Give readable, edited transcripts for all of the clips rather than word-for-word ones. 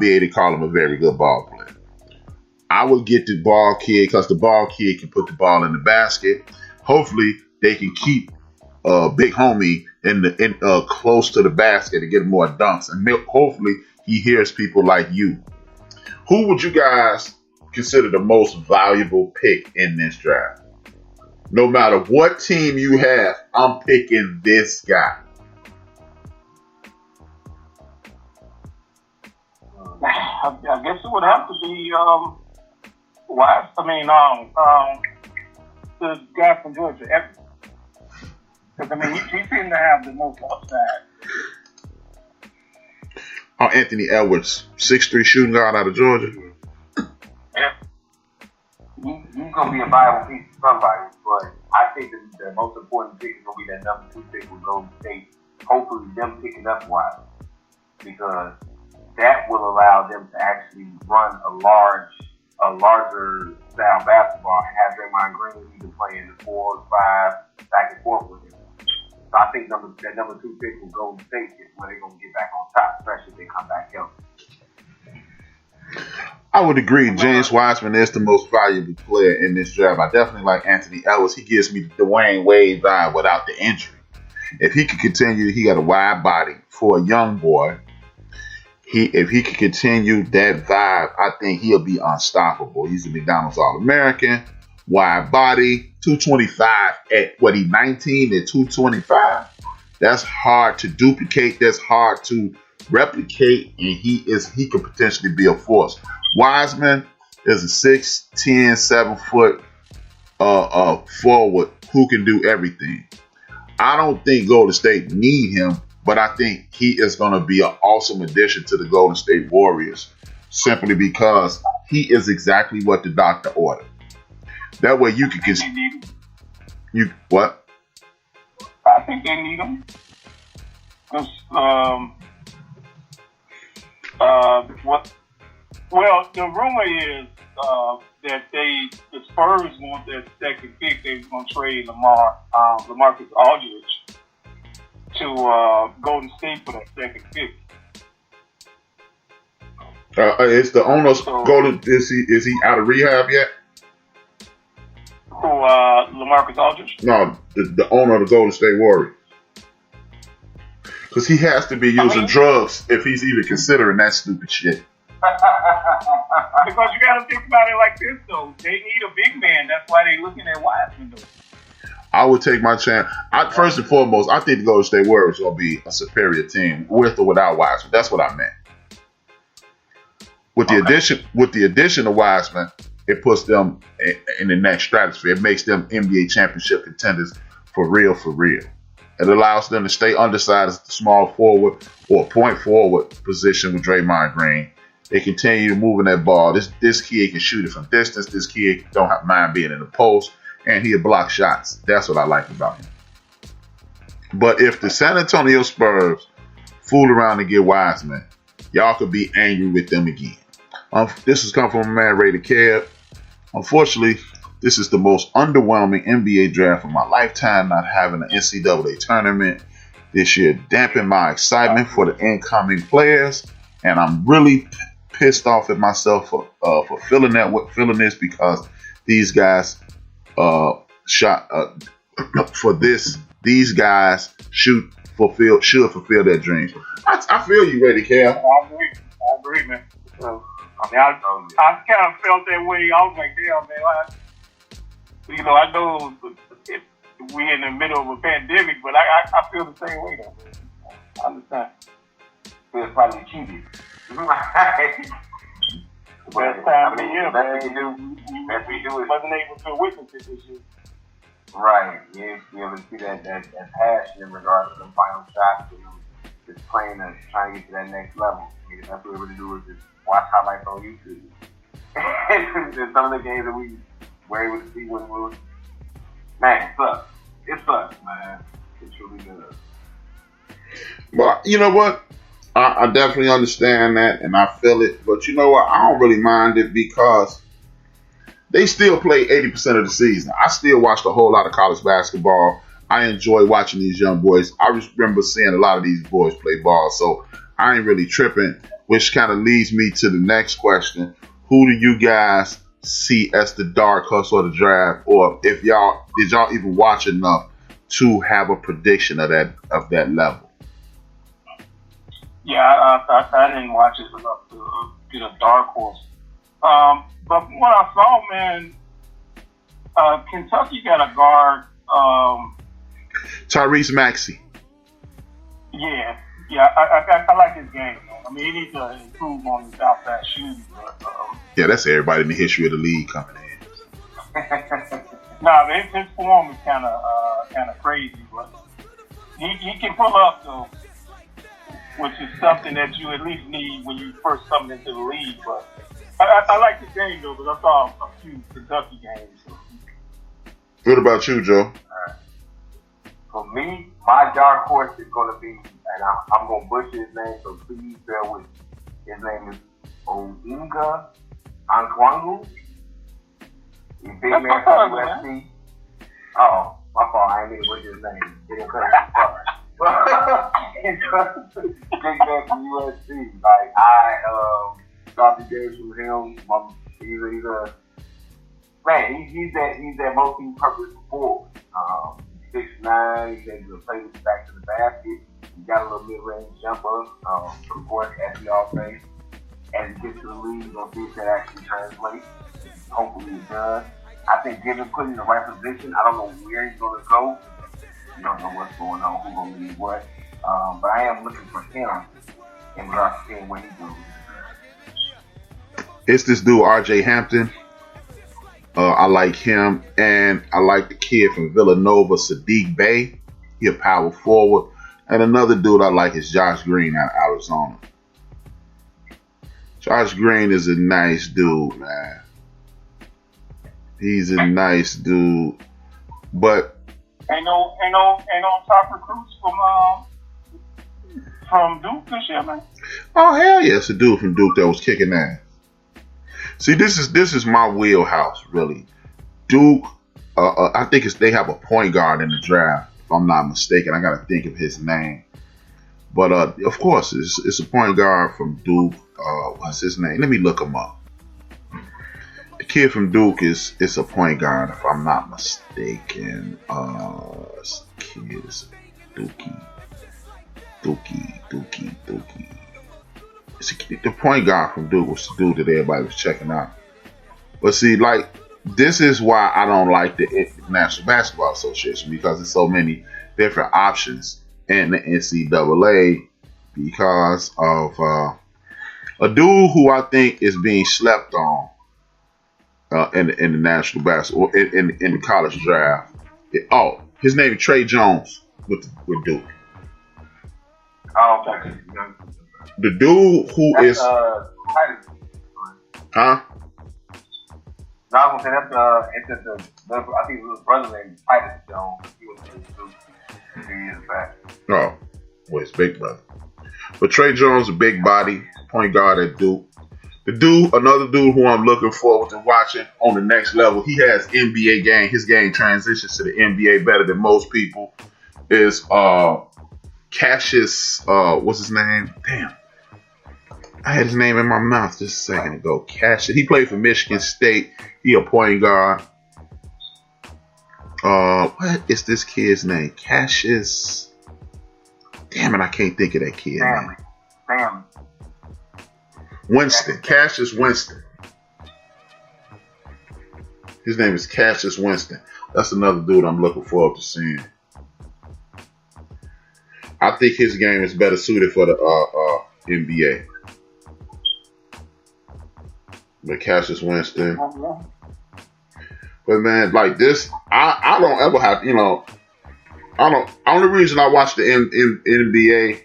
be able to call him a very good ball player. I would get the ball kid because the ball kid can put the ball in the basket. Hopefully, they can keep big homie in close to the basket to get more dunks, and hopefully he hears people like you. Who would you guys consider the most valuable pick in this draft? No matter what team you have, I'm picking this guy. I guess it would have to be Wise. The guy from Georgia, Evans. Because he seemed to have the most upside. Anthony Edwards, 6'3" shooting guard out of Georgia. Yeah. He's going to be a viable piece for somebody, but I think the most important pick is going to be that number 2 pick with Golden State. Hopefully, them picking up Wise, because that will allow them to actually run a larger style basketball and have Draymond Green either playing the 4 or 5 back and forth with him. So I think that number 2 pick with Golden State is where they're going to get back on top, especially if they come back healthy. I would agree. James Wiseman is the most valuable player in this draft. I definitely like Anthony Edwards. He gives me the Dwayne Wade vibe without the injury. If he could continue, he got a wide body for a young boy. If he could continue that vibe, I think he'll be unstoppable. He's a McDonald's All-American, wide body, 225 at he 19 at 225. That's hard to duplicate. That's hard to replicate, and he could potentially be a force. Wiseman is a 6'10", 7 foot forward who can do everything. I don't think Golden State need him, but I think he is going to be an awesome addition to the Golden State Warriors simply because he is exactly what the doctor ordered. That way you can you what? I think they need him. Well, the rumor is that the Spurs want that second pick. They're going to trade LaMarcus Aldridge to Golden State for that second pick. Is the owner Golden? Is he out of rehab yet? Who, LaMarcus Aldridge? No, the owner of the Golden State Warriors. Because he has to be using drugs if he's even considering that stupid shit. Because you got to think about it like this, though. They need a big man. That's why they're looking at Wiseman, though. I would take my chance. First and foremost, I think the Golden State Warriors will be a superior team with or without Wiseman. That's what I meant. With the addition of Wiseman, it puts them in the next stratosphere. It makes them NBA championship contenders for real, for real. It allows them to stay undersized as the small forward or point forward position with Draymond Green. They continue moving that ball. This kid can shoot it from distance. This kid don't mind being in the post, and he'll block shots. That's what I like about him. But if the San Antonio Spurs fool around and get Wiseman, y'all could be angry with them again. This has come from a man, Ray the Cab. Unfortunately, this is the most underwhelming NBA draft of my lifetime. Not having an NCAA tournament this year dampened my excitement for the incoming players, and I'm really pissed off at myself for feeling this because these guys should fulfill their dreams. I feel you, Ray the Cab. I agree, man. I kind of felt that way. I was like, damn, man. I know we're in the middle of a pandemic, but I feel the same way, though. I understand. It's probably cheated. Best time of the year, man. We wasn't able to witness it this year. Right. Yeah, you able to see that passion in regards to the final shots and just trying to get to that next level. Because that's what we're able to do is just watch highlights on YouTube. And some of the games that we were able to see when we were, man, it sucks. It sucks, man. It truly does. But you know what? I definitely understand that, and I feel it. But you know what? I don't really mind it because they still play 80% of the season. I still watched a whole lot of college basketball. I enjoy watching these young boys. I remember seeing a lot of these boys play ball, so I ain't really tripping which kind of leads me to the next question. Who do you guys see as the dark horse of the draft, or if y'all did y'all even watch enough to have a prediction of that level? Yeah, I didn't watch it enough to get a dark horse. But from what I saw, man, Kentucky got a guard. Tyrese Maxey. Yeah, I like his game, man. I mean, he needs to improve on his outside shooting. But, yeah, that's everybody in the history of the league coming in. Nah, his form is kind of crazy, but he can pull up though, which is something that you at least need when you first come into the league. But I like the game though, because I saw a few Kentucky games. So. What about you, Joe? For me, my dark horse is going to be, and I'm going to butcher his name, so please bear with me. His name is Oinga Ankwangu. He's big man from USC. Oh, my fault. I ain't even butcher his name. Didn't cut it. Big man from USC. Like, I got the games from him. He's a man. He's that multi-purpose forward. 6'9", he's able to play with the back to the basket. He got a little mid-range jumper, of course, as we all say. As he gets to the league, we're going to see if that actually translates. Hopefully it does. I think given put in the right position, I don't know where he's going to go. You don't know what's going on, who's going to lead what. But I am looking for him in regards to seeing where he goes. It's this dude, R.J. Hampton. I like him, and I like the kid from Villanova, Sadiq Bey. He a power forward. And another dude I like is Josh Green out of Arizona. Josh Green is a nice dude, man. He's a nice dude, but ain't no top recruits from Duke this year, man. Oh hell yeah, it's a dude from Duke that was kicking ass. See, this is my wheelhouse, really. Duke, I think they have a point guard in the draft, if I'm not mistaken. I got to think of his name. But, of course, it's a point guard from Duke. What's his name? Let me look him up. The kid from Duke is a point guard, if I'm not mistaken. This kid is Dookie. The point guard from Duke was the dude that everybody was checking out. But see, like, this is why I don't like the National Basketball Association, because there's so many different options in the NCAA because of a dude who I think is being slept on in the National Basketball in the college draft. His name is Trey Jones with Duke. Oh, okay. The dude who that's, is huh? No, I was gonna say that's I think it was his brother named Titus Jones. He was in Duke a few years back. Oh, well, his big brother. But Trey Jones, a big body point guard at Duke. Another dude who I'm looking forward to watching on the next level. He has NBA game. His game transitions to the NBA better than most people. Is Cassius? What's his name? Damn. I had his name in my mouth just a second ago. Cassius. He played for Michigan State. He a point guard. What is this kid's name? Cassius. Damn it, I can't think of that kid's name. Damn. Winston. Cassius Winston. His name is Cassius Winston. That's another dude I'm looking forward to seeing. I think his game is better suited for the NBA. But Cassius Winston. But man, like this, I don't ever have, only reason I watch the NBA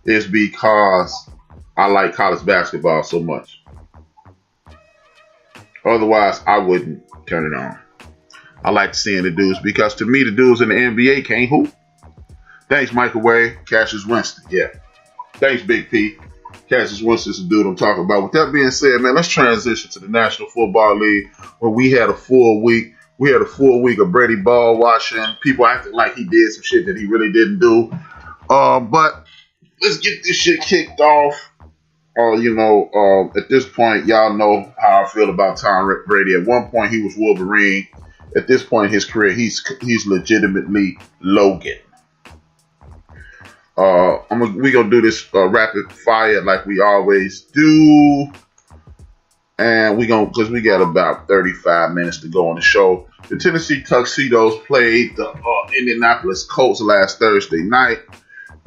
is because I like college basketball so much. Otherwise, I wouldn't turn it on. I like seeing the dudes because to me, the dudes in the NBA can't hoop. Thanks, Microwave. Cassius Winston. Yeah. Thanks, Big P. Cassius Winston's the dude I'm talking about. With that being said, man, let's transition to the National Football League where we had a full week. We had a full week of Brady ball watching. People acting like he did some shit that he really didn't do. But let's get this shit kicked off. At this point, y'all know how I feel about Tom Brady. At one point, he was Wolverine. At this point in his career, he's legitimately Logan. We gonna do this rapid fire like we always do, and because we got about 35 minutes to go on the show. The Tennessee Tuxedos played the Indianapolis Colts last Thursday night.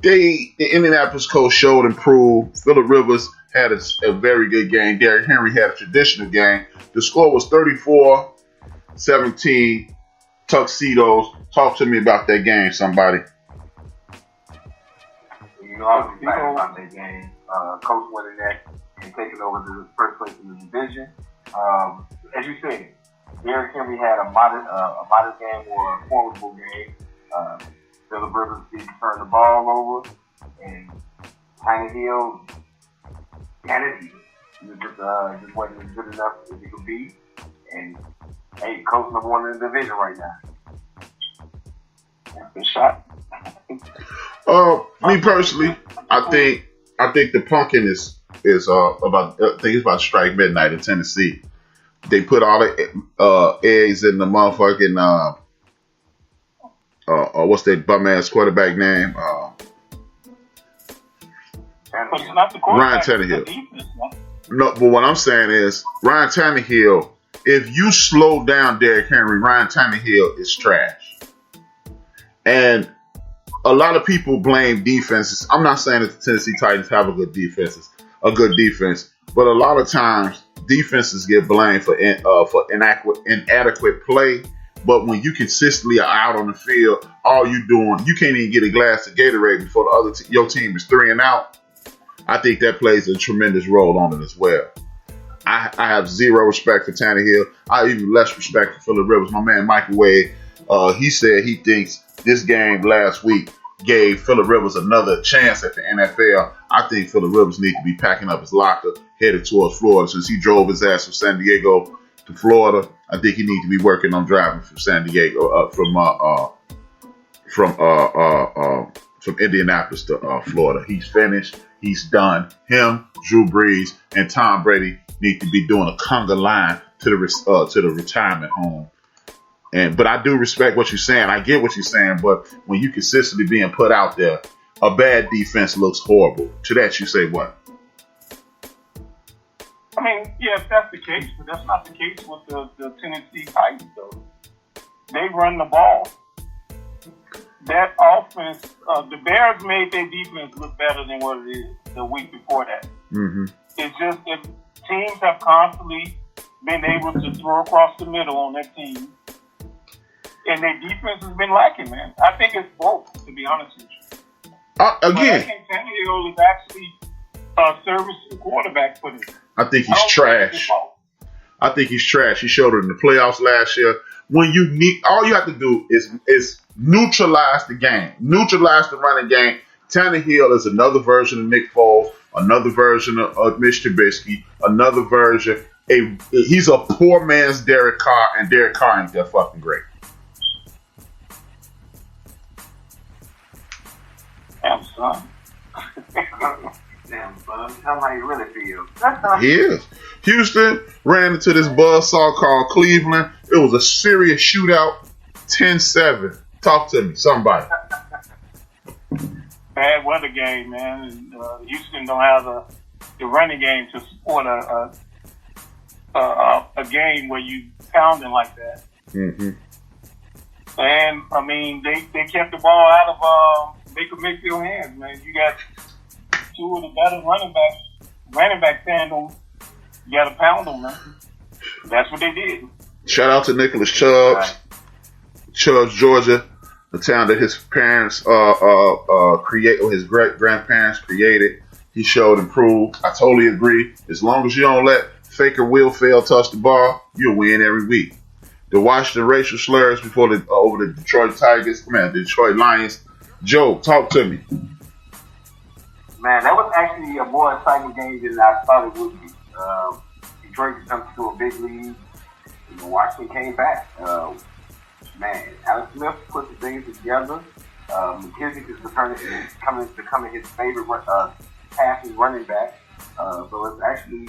The Indianapolis Colts showed and proved. Phillip Rivers had a very good game. Derrick Henry had a traditional game. The score was 34-17 Tuxedos. Talk to me about that game, somebody. I was excited about that game. Coach winning that and taking over the first place in the division. As you said, Derrick Henry had a modest game or a formidable game. Phillip Rivers did turn the ball over, and Tannehill just wasn't good enough as he could be. And hey, Coach number one in the division right now. That's a shot. Me personally, I think the pumpkin is about to strike midnight in Tennessee. They put all the eggs in the motherfucking what's that bum ass quarterback name? Ryan Tannehill. No, but what I'm saying is Ryan Tannehill. If you slow down Derrick Henry, Ryan Tannehill is trash. And a lot of people blame defenses. I'm not saying that the Tennessee Titans have a good defense, but a lot of times defenses get blamed for inadequate play. But when you consistently are out on the field, all you doing, you can't even get a glass of Gatorade before your team is 3 and out. I think that plays a tremendous role on it as well. I have zero respect for Tannehill. I have even less respect for Phillip Rivers. My man Michael Wade, he said he thinks this game last week gave Phillip Rivers another chance at the NFL. I think Phillip Rivers needs to be packing up his locker, headed towards Florida. Since he drove his ass from San Diego to Florida, I think he needs to be working on driving from San Diego, from Indianapolis to Florida. He's finished. He's done. Him, Drew Brees, and Tom Brady need to be doing a conga line to the retirement home. But I do respect what you're saying. I get what you're saying. But when you consistently being put out there, a bad defense looks horrible. To that, you say what? I mean, yeah, if that's the case, but that's not the case with the Tennessee Titans, though. They run the ball. That offense, the Bears made their defense look better than what it is the week before that. Mm-hmm. It's just that teams have constantly been able to throw across the middle on their team. And their defense has been lacking, man. I think it's both, to be honest with you. Again, I think Tannehill is actually a serviceable quarterback for them. I think he's trash. I think he's trash. He showed it in the playoffs last year. When you need, all you have to do is neutralize the game, neutralize the running game. Tannehill is another version of Nick Foles, another version of Mitch Trubisky, another version. He's a poor man's Derek Carr, and Derek Carr ain't that fucking great. Damn, son. Damn, son. Tell me how you really feel. He is. Houston ran into this buzzsaw called Cleveland. It was a serious shootout, 10-7. Talk to me, somebody. Bad weather game, man. And, Houston don't have the running game to support a game where you pounding like that. Mm-hmm. And I mean, they kept the ball out of Baker Mayfield's hands, man. You got two of the better running back tandem. You got to pound them, man. That's what they did. Shout out to Nicholas Chubbs, Georgia, the town that his parents his great grandparents created. He showed and proved. I totally agree. As long as you don't let Faker Willfield touch the ball, you'll win every week. The Washington racial slurs before over the Detroit Tigers, the Detroit Lions. Joe, talk to me. Man, that was actually a more exciting game than I thought it would be. Detroit jumped to a big lead. Washington came back. Man, Alex Smith put the things together. McKissick is becoming his favorite passing running back. So it's actually